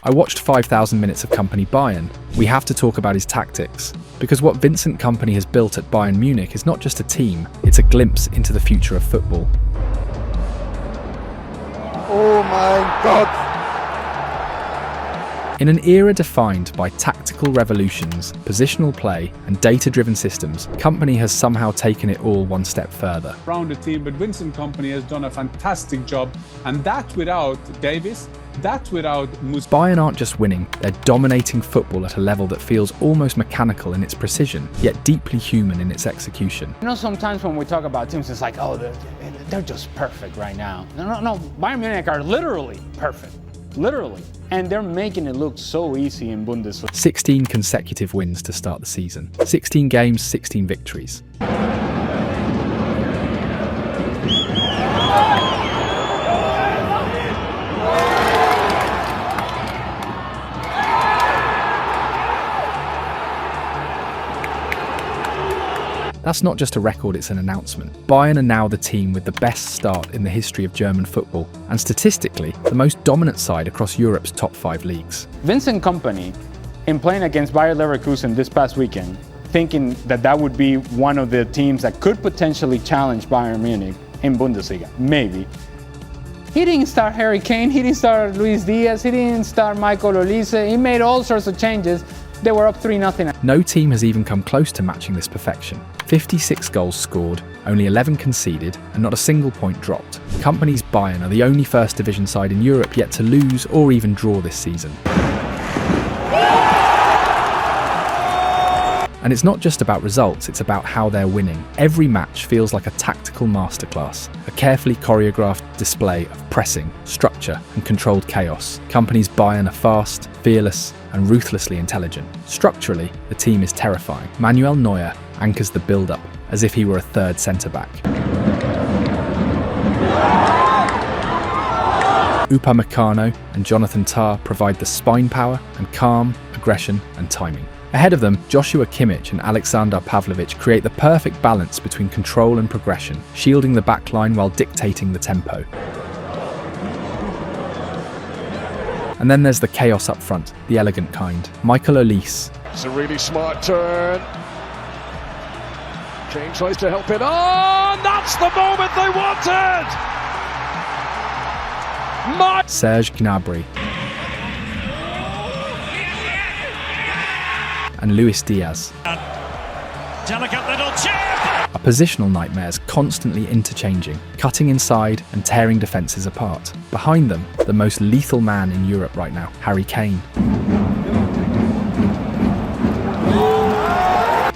I watched 5,000 minutes of Kompany Bayern. We have to talk about his tactics, because what Vincent Kompany has built at Bayern Munich is not just a team, it's a glimpse into the future of football. Oh my God! In an era defined by tactical revolutions, positional play, and data-driven systems, Kompany has somehow taken it all one step further. Around the team, but Vincent Kompany has done a fantastic job, and that without Davis, that without Bayern aren't just winning, they're dominating football at a level that feels almost mechanical in its precision, yet deeply human in its execution. You know, sometimes when we talk about teams, it's like, oh, they're just perfect right now. No, Bayern Munich are literally perfect. Literally. And they're making it look so easy in Bundesliga. 16 consecutive wins to start the season. 16 games, 16 victories. That's not just a record, it's an announcement. Bayern are now the team with the best start in the history of German football, and statistically, the most dominant side across Europe's top 5 leagues. Vincent Kompany, in playing against Bayer Leverkusen this past weekend, thinking that would be one of the teams that could potentially challenge Bayern Munich in Bundesliga, maybe. He didn't start Harry Kane, he didn't start Luis Diaz, he didn't start Michael Olise, he made all sorts of changes. They were up 3-0. No team has even come close to matching this perfection. 56 goals scored, only 11 conceded, and not a single point dropped. Kompany's Bayern are the only first division side in Europe yet to lose or even draw this season. And it's not just about results, it's about how they're winning. Every match feels like a tactical masterclass, a carefully choreographed display of pressing, structure, and controlled chaos. Kompany's Bayern are fast, fearless, and ruthlessly intelligent. Structurally, the team is terrifying. Manuel Neuer anchors the build-up as if he were a third centre-back. Upamecano and Jonathan Tah provide the spine power and calm, aggression, and timing. Ahead of them, Joshua Kimmich and Alexander Pavlovic create the perfect balance between control and progression, shielding the backline while dictating the tempo. And then there's the chaos up front, the elegant kind. Michael Olise. It's a really smart turn. Kane tries to help it on. That's the moment they wanted. Serge Gnabry. And Luis Diaz. Delicate little chip! Are positional nightmares constantly interchanging, cutting inside and tearing defences apart. Behind them, the most lethal man in Europe right now, Harry Kane.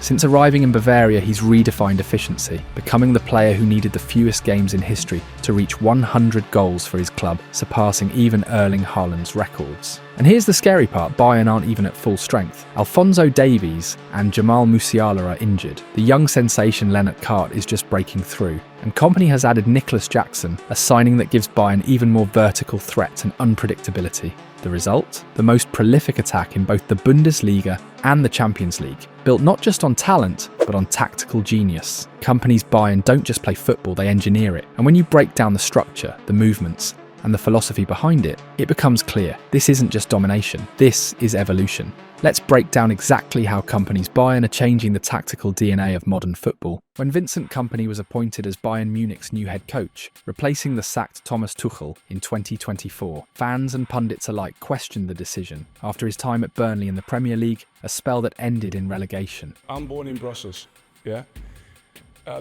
Since arriving in Bavaria, he's redefined efficiency, becoming the player who needed the fewest games in history to reach 100 goals for his club, surpassing even Erling Haaland's records. And here's the scary part, Bayern aren't even at full strength. Alphonso Davies and Jamal Musiala are injured. The young sensation Lennart Kart is just breaking through. And Kompany has added Nicholas Jackson, a signing that gives Bayern even more vertical threat and unpredictability. The result? The most prolific attack in both the Bundesliga and the Champions League, built not just on talent, but on tactical genius. Kompany's Bayern don't just play football, they engineer it. And when you break down the structure, the movements, and the philosophy behind it, it becomes clear. This isn't just domination, this is evolution. Let's break down exactly how Kompany's Bayern are changing the tactical DNA of modern football. When Vincent Kompany was appointed as Bayern Munich's new head coach, replacing the sacked Thomas Tuchel in 2024, fans and pundits alike questioned the decision after his time at Burnley in the Premier League, a spell that ended in relegation. I'm born in Brussels, yeah?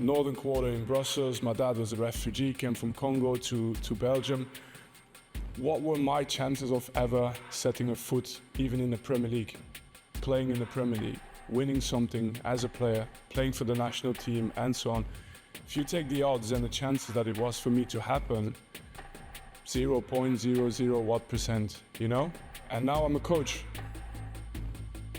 Northern quarter in Brussels. My dad was a refugee, came from Congo to Belgium. What were my chances of ever setting a foot even in the Premier League, playing in the Premier League, winning something as a player, playing for the national team and so on? If you take the odds and the chances that it was for me to happen, 0.00 what percent, you know? And now I'm a coach.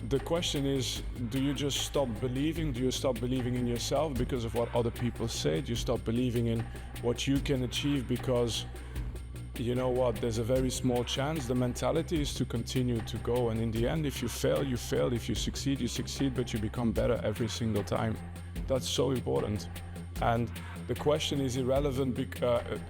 The question is, do you just stop believing? Do you stop believing in yourself because of what other people say? Do you stop believing in what you can achieve because, you know what, there's a very small chance? The mentality is to continue to go, and in the end, if you fail, you fail. If you succeed, but you become better every single time. That's so important. And the question is irrelevant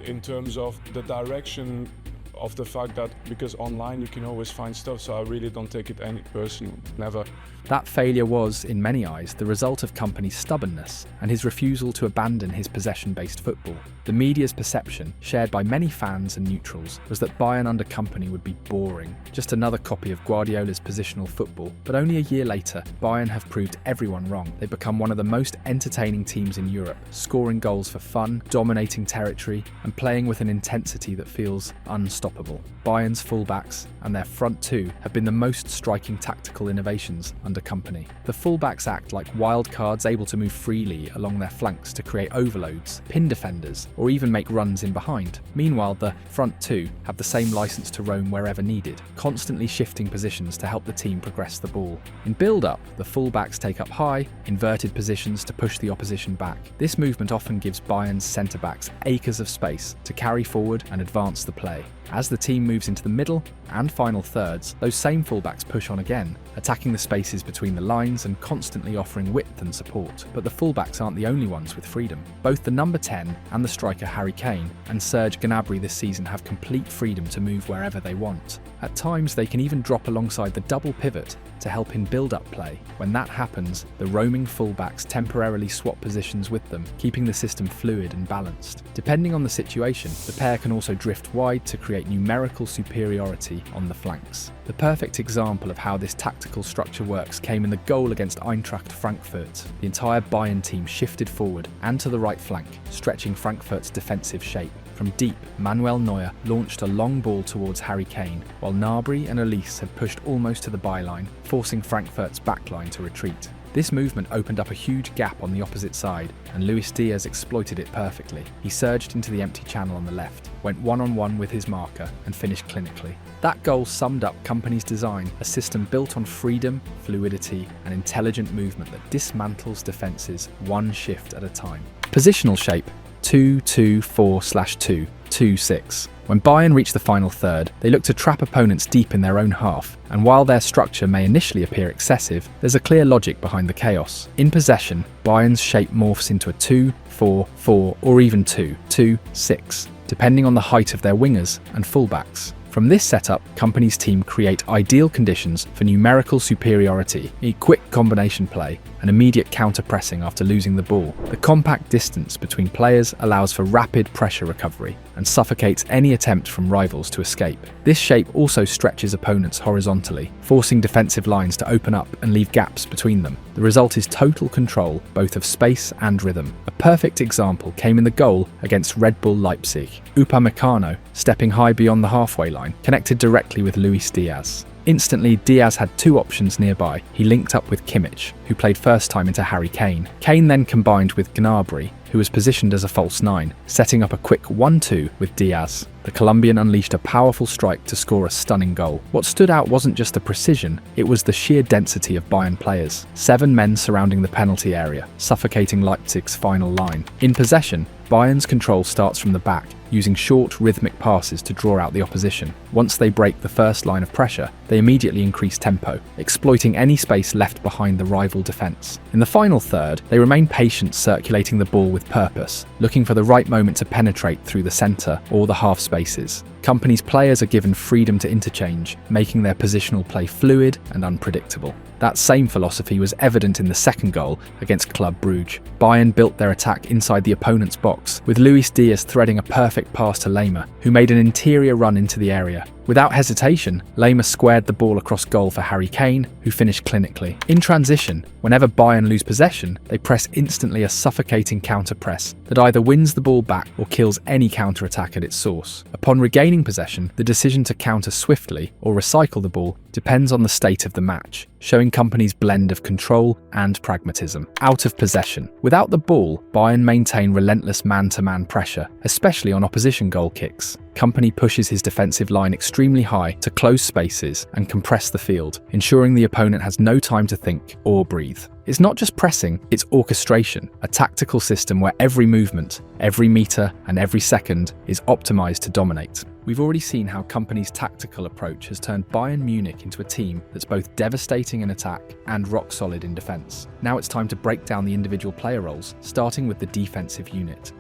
in terms of the direction of the fact that because online you can always find stuff, so I really don't take it any personal, never. That failure was, in many eyes, the result of Kompany's stubbornness and his refusal to abandon his possession-based football. The media's perception, shared by many fans and neutrals, was that Bayern under Kompany would be boring, just another copy of Guardiola's positional football. But only a year later, Bayern have proved everyone wrong. They've become one of the most entertaining teams in Europe, scoring goals for fun, dominating territory, and playing with an intensity that feels unstoppable. Bayern's fullbacks and their front two have been the most striking tactical innovations under Kompany. The fullbacks act like wild cards, able to move freely along their flanks to create overloads, pin defenders, or even make runs in behind. Meanwhile, the front two have the same license to roam wherever needed, constantly shifting positions to help the team progress the ball. In build-up, the fullbacks take up high, inverted positions to push the opposition back. This movement often gives Bayern's centre-backs acres of space to carry forward and advance the play. As the team moves into the middle and final thirds, those same fullbacks push on again, attacking the spaces between the lines and constantly offering width and support. But the fullbacks aren't the only ones with freedom. Both the number 10 and the striker Harry Kane and Serge Gnabry this season have complete freedom to move wherever they want. At times, they can even drop alongside the double pivot to help in build-up play. When that happens, the roaming fullbacks temporarily swap positions with them, keeping the system fluid and balanced. Depending on the situation, the pair can also drift wide to create numerical superiority on the flanks. The perfect example of how this tactical structure works came in the goal against Eintracht Frankfurt. The entire Bayern team shifted forward and to the right flank, stretching Frankfurt's defensive shape. From deep, Manuel Neuer launched a long ball towards Harry Kane, while Gnabry and Elise had pushed almost to the byline, forcing Frankfurt's backline to retreat. This movement opened up a huge gap on the opposite side, and Luis Diaz exploited it perfectly. He surged into the empty channel on the left, went one-on-one with his marker, and finished clinically. That goal summed up Kompany's design, a system built on freedom, fluidity, and intelligent movement that dismantles defences one shift at a time. Positional shape: 2-2-4/2, 2-6. When Bayern reach the final third, they look to trap opponents deep in their own half, and while their structure may initially appear excessive, there's a clear logic behind the chaos. In possession, Bayern's shape morphs into a 2-4-4 or even 2-2-6, depending on the height of their wingers and fullbacks. From this setup, Kompany's team create ideal conditions for numerical superiority, a quick combination play, and immediate counter-pressing after losing the ball. The compact distance between players allows for rapid pressure recovery and suffocates any attempt from rivals to escape. This shape also stretches opponents horizontally, forcing defensive lines to open up and leave gaps between them. The result is total control, both of space and rhythm. A perfect example came in the goal against Red Bull Leipzig. Upamecano, stepping high beyond the halfway line, connected directly with Luis Diaz. Instantly, Diaz had two options nearby. He linked up with Kimmich, who played first time into Harry Kane. Kane then combined with Gnabry, who was positioned as a false nine, setting up a quick 1-2 with Diaz. The Colombian unleashed a powerful strike to score a stunning goal. What stood out wasn't just the precision, it was the sheer density of Bayern players. 7 men surrounding the penalty area, suffocating Leipzig's final line. In possession, Bayern's control starts from the back, using short, rhythmic passes to draw out the opposition. Once they break the first line of pressure, they immediately increase tempo, exploiting any space left behind the rival defence. In the final third, they remain patient, circulating the ball with purpose, looking for the right moment to penetrate through the centre or the half spaces. Kompany's players are given freedom to interchange, making their positional play fluid and unpredictable. That same philosophy was evident in the second goal against Club Brugge. Bayern built their attack inside the opponent's box, with Luis Diaz threading a perfect pass to Lema, who made an interior run into the area. Without hesitation, Lema squared the ball across goal for Harry Kane, who finished clinically. In transition, whenever Bayern lose possession, they press instantly a suffocating counter-press that either wins the ball back or kills any counter-attack at its source. Upon regaining possession, the decision to counter swiftly or recycle the ball depends on the state of the match, showing Kompany's blend of control and pragmatism. Out of possession. Without the ball, Bayern maintain relentless man-to-man pressure, especially on opposition goal kicks. Kompany pushes his defensive line extremely high to close spaces and compress the field, ensuring the opponent has no time to think or breathe. It's not just pressing, it's orchestration, a tactical system where every movement, every meter, and every second is optimized to dominate. We've already seen how Kompany's tactical approach has turned Bayern Munich into a team that's both devastating in attack and rock solid in defense. Now it's time to break down the individual player roles, starting with the defensive unit.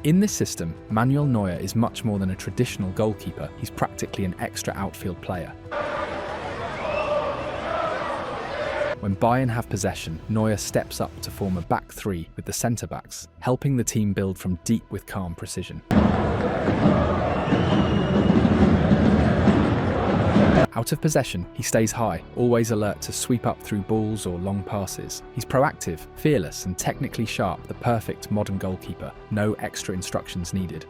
In this system, Manuel Neuer is much more than a traditional goalkeeper, he's practically an extra outfield player. When Bayern have possession, Neuer steps up to form a back three with the centre-backs, helping the team build from deep with calm precision. Out of possession, he stays high, always alert to sweep up through balls or long passes. He's proactive, fearless and technically sharp, the perfect modern goalkeeper, no extra instructions needed.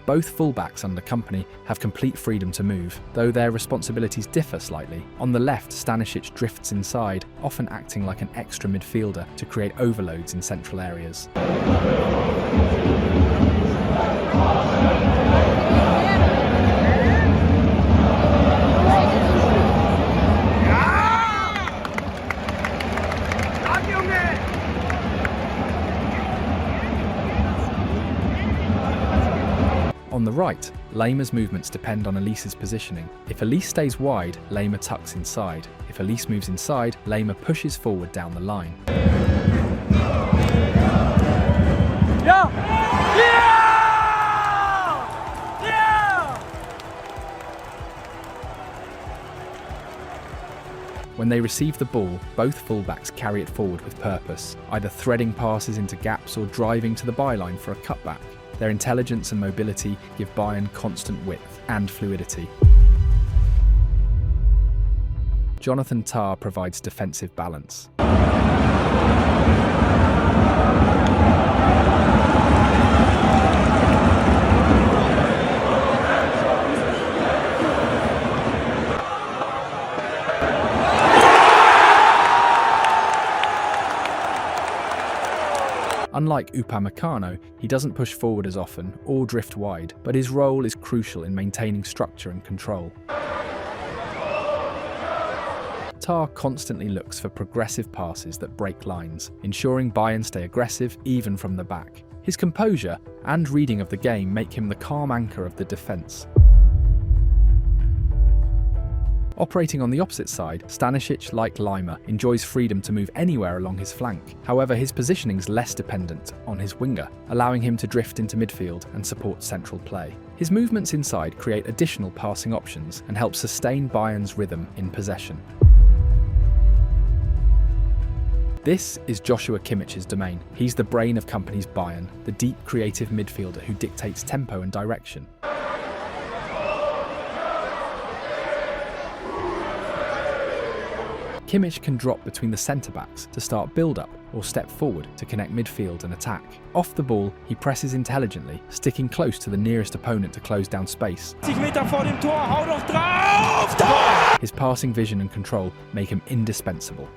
Both fullbacks under Kompany have complete freedom to move, though their responsibilities differ slightly. On the left, Stanisic drifts inside, often acting like an extra midfielder to create overloads in central areas. On the right, Lehmer's movements depend on Elise's positioning. If Elise stays wide, Lehmer tucks inside. If Elise moves inside, Lehmer pushes forward down the line. When they receive the ball, both fullbacks carry it forward with purpose, either threading passes into gaps or driving to the byline for a cutback. Their intelligence and mobility give Bayern constant width and fluidity. Jonathan Tah provides defensive balance. Unlike Upamecano, he doesn't push forward as often or drift wide, but his role is crucial in maintaining structure and control. Tah constantly looks for progressive passes that break lines, ensuring Bayern stay aggressive even from the back. His composure and reading of the game make him the calm anchor of the defence. Operating on the opposite side, Stanisic, like Lehmer, enjoys freedom to move anywhere along his flank. However, his positioning is less dependent on his winger, allowing him to drift into midfield and support central play. His movements inside create additional passing options and help sustain Bayern's rhythm in possession. This is Joshua Kimmich's domain. He's the brain of Kompany's Bayern, the deep creative midfielder who dictates tempo and direction. Kimmich can drop between the centre-backs to start build-up or step forward to connect midfield and attack. Off the ball, he presses intelligently, sticking close to the nearest opponent to close down space. His passing vision and control make him indispensable.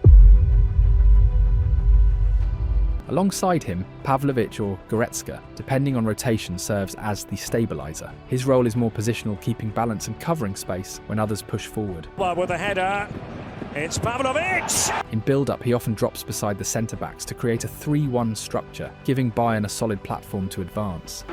Alongside him, Pavlovic or Goretzka, depending on rotation, serves as the stabiliser. His role is more positional, keeping balance and covering space when others push forward. With a header, it's Pavlovic! In build-up, he often drops beside the centre-backs to create a 3-1 structure, giving Bayern a solid platform to advance.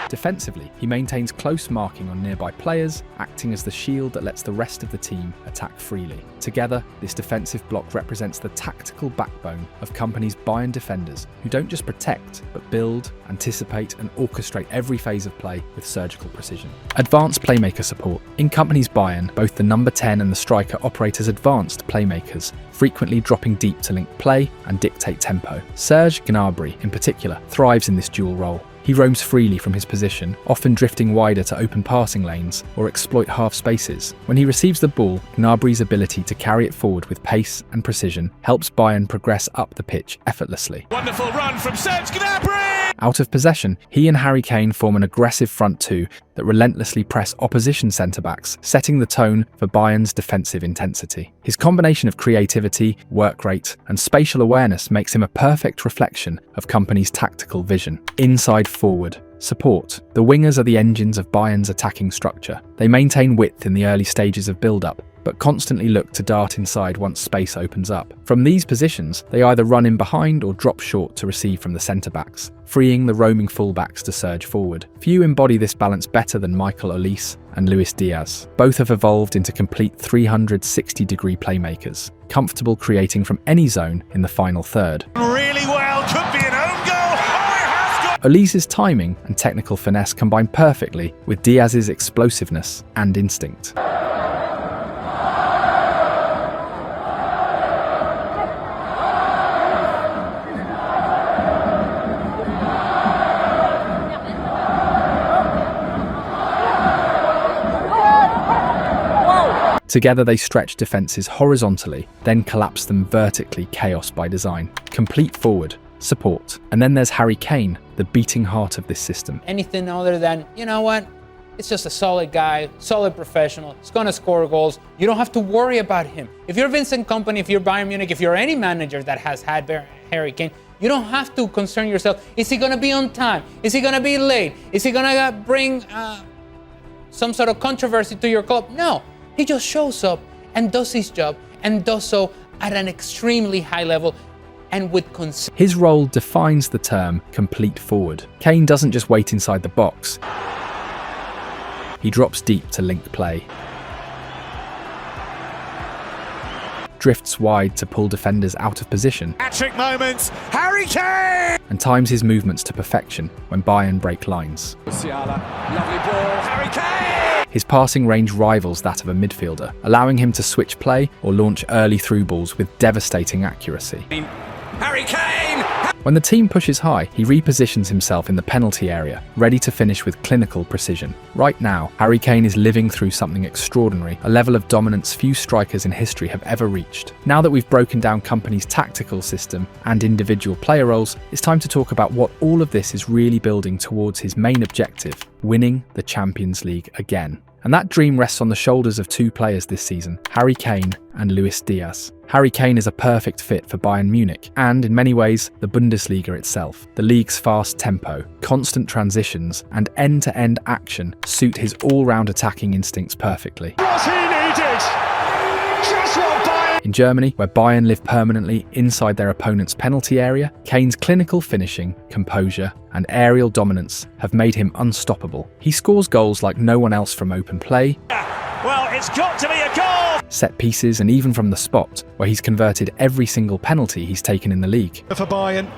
Defensively, he maintains close marking on nearby players, acting as the shield that lets the rest of the team attack freely. Together, this defensive block represents the tactical backbone of Kompany's Bayern defenders, who don't just protect, but build, anticipate and orchestrate every phase of play with surgical precision. Advanced playmaker support. In Kompany's Bayern, both the number 10 and the striker operate as advanced playmakers, frequently dropping deep to link play and dictate tempo. Serge Gnabry, in particular, thrives in this dual role. He roams freely from his position, often drifting wider to open passing lanes or exploit half spaces. When he receives the ball, Gnabry's ability to carry it forward with pace and precision helps Bayern progress up the pitch effortlessly. Wonderful run from Serge Gnabry! Out of possession, he and Harry Kane form an aggressive front two that relentlessly press opposition centre-backs, setting the tone for Bayern's defensive intensity. His combination of creativity, work rate and spatial awareness makes him a perfect reflection of Kompany's tactical vision. Inside forward. Support. The wingers are the engines of Bayern's attacking structure. They maintain width in the early stages of build-up, but constantly look to dart inside once space opens up. From these positions, they either run in behind or drop short to receive from the centre-backs, freeing the roaming fullbacks to surge forward. Few embody this balance better than Michael Olise and Luis Diaz. Both have evolved into complete 360-degree playmakers, comfortable creating from any zone in the final third. Really well, could be an own goal. Olise's timing and technical finesse combine perfectly with Diaz's explosiveness and instinct. Together they stretch defences horizontally, then collapse them vertically, chaos by design. Complete forward, support. And then there's Harry Kane, the beating heart of this system. Anything other than, you know what, it's just a solid guy, solid professional, he's gonna score goals. You don't have to worry about him. If you're Vincent Kompany, if you're Bayern Munich, if you're any manager that has had Harry Kane, you don't have to concern yourself. Is he gonna be on time? Is he gonna be late? Is he gonna bring some sort of controversy to your club? No. He just shows up and does his job and does so at an extremely high level and with consistency. His role defines the term complete forward. Kane doesn't just wait inside the box. He drops deep to link play, drifts wide to pull defenders out of position, Hat-trick moments, Harry Kane! and times his movements to perfection when Bayern break lines. Musiala, lovely ball. Harry Kane! His passing range rivals that of a midfielder, allowing him to switch play or launch early through balls with devastating accuracy. Harry Kane! When the team pushes high, he repositions himself in the penalty area, ready to finish with clinical precision. Right now, Harry Kane is living through something extraordinary, a level of dominance few strikers in history have ever reached. Now that we've broken down Kompany's tactical system and individual player roles, it's time to talk about what all of this is really building towards his main objective, winning the Champions League again. And that dream rests on the shoulders of two players this season, Harry Kane and Luis Diaz. Harry Kane is a perfect fit for Bayern Munich and, in many ways, the Bundesliga itself. The league's fast tempo, constant transitions, and end-to-end action suit his all-round attacking instincts perfectly. Was he needed? Just what Bayern... In Germany, where Bayern live permanently inside their opponent's penalty area, Kane's clinical finishing, composure, and aerial dominance have made him unstoppable. He scores goals like no one else from open play, Well, it's got to be a goal! set pieces, and even from the spot, where he's converted every single penalty he's taken in the league. For Bayern.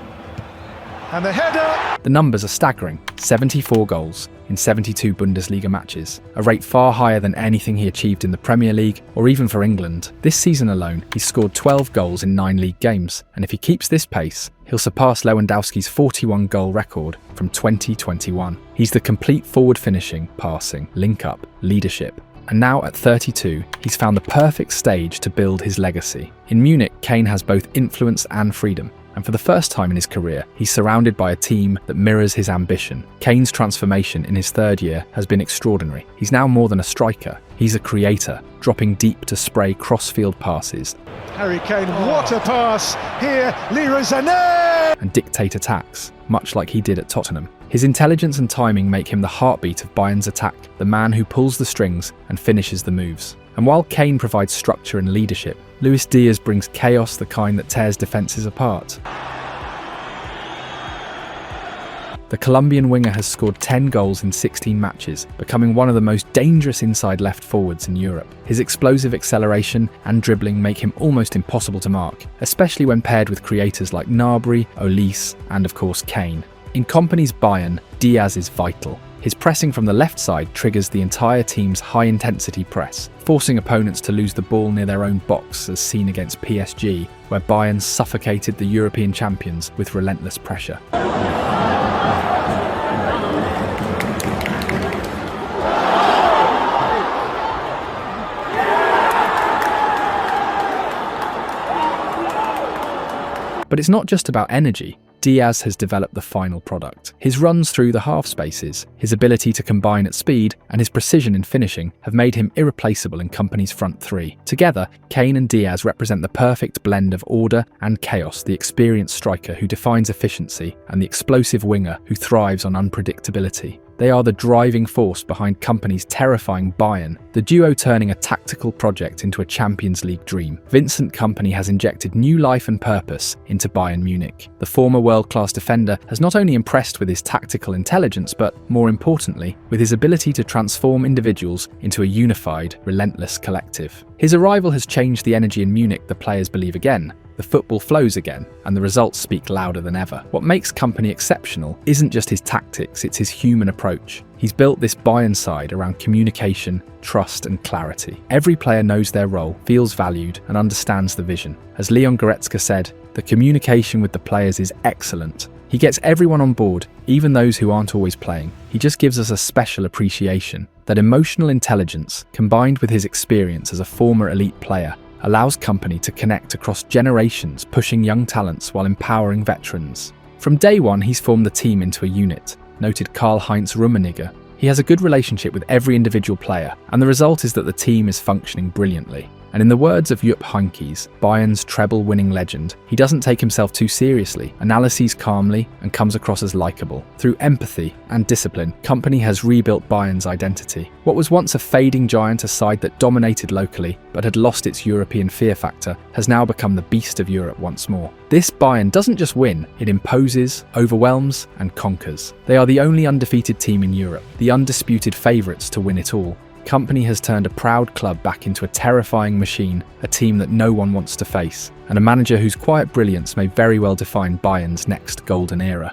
And the header. The numbers are staggering: 74 goals in 72 Bundesliga matches, a rate far higher than anything he achieved in the Premier League or even for England. This season alone, he's scored 12 goals in 9 league games, and if he keeps this pace, he'll surpass Lewandowski's 41-goal record from 2021. He's the complete forward finishing, passing, link-up, leadership. And now at 32, he's found the perfect stage to build his legacy. In Munich, Kane has both influence and freedom. And for the first time in his career, he's surrounded by a team that mirrors his ambition. Kane's transformation in his third year has been extraordinary. He's now more than a striker. He's a creator, dropping deep to spray cross-field passes. Harry Kane, what a pass. Here, Leroy Sané. And dictate attacks, much like he did at Tottenham. His intelligence and timing make him the heartbeat of Bayern's attack, the man who pulls the strings and finishes the moves. And while Kane provides structure and leadership, Luis Diaz brings chaos, the kind that tears defences apart. The Colombian winger has scored 10 goals in 16 matches, becoming one of the most dangerous inside left forwards in Europe. His explosive acceleration and dribbling make him almost impossible to mark, especially when paired with creators like Gnabry, Olise, and of course Kane. In Kompany's Bayern, Diaz is vital. His pressing from the left side triggers the entire team's high-intensity press, forcing opponents to lose the ball near their own box, as seen against PSG, where Bayern suffocated the European champions with relentless pressure. But it's not just about energy. Diaz has developed the final product. His runs through the half spaces, his ability to combine at speed, and his precision in finishing have made him irreplaceable in Kompany's front three. Together, Kane and Diaz represent the perfect blend of order and chaos, the experienced striker who defines efficiency and the explosive winger who thrives on unpredictability. They are the driving force behind Kompany's terrifying Bayern, the duo turning a tactical project into a Champions League dream. Vincent Kompany has injected new life and purpose into Bayern Munich. The former world-class defender has not only impressed with his tactical intelligence, but, more importantly, with his ability to transform individuals into a unified, relentless collective. His arrival has changed the energy in Munich. The players believe again, the football flows again, and the results speak louder than ever. What makes Kompany exceptional isn't just his tactics, it's his human approach. He's built this Bayern side around communication, trust and clarity. Every player knows their role, feels valued and understands the vision. As Leon Goretzka said, the communication with the players is excellent. He gets everyone on board, even those who aren't always playing. He just gives us a special appreciation. That emotional intelligence, combined with his experience as a former elite player, allows Kompany to connect across generations, pushing young talents while empowering veterans. From day one, he's formed the team into a unit, noted Karl-Heinz Rummenigge. He has a good relationship with every individual player, and the result is that the team is functioning brilliantly. And in the words of Jupp Heynckes, Bayern's treble-winning legend, he doesn't take himself too seriously, analyses calmly, and comes across as likeable. Through empathy and discipline, Kompany has rebuilt Bayern's identity. What was once a fading giant, a side that dominated locally, but had lost its European fear factor, has now become the beast of Europe once more. This Bayern doesn't just win, it imposes, overwhelms, and conquers. They are the only undefeated team in Europe, the undisputed favourites to win it all. Kompany has turned a proud club back into a terrifying machine, a team that no one wants to face, and a manager whose quiet brilliance may very well define Bayern's next golden era.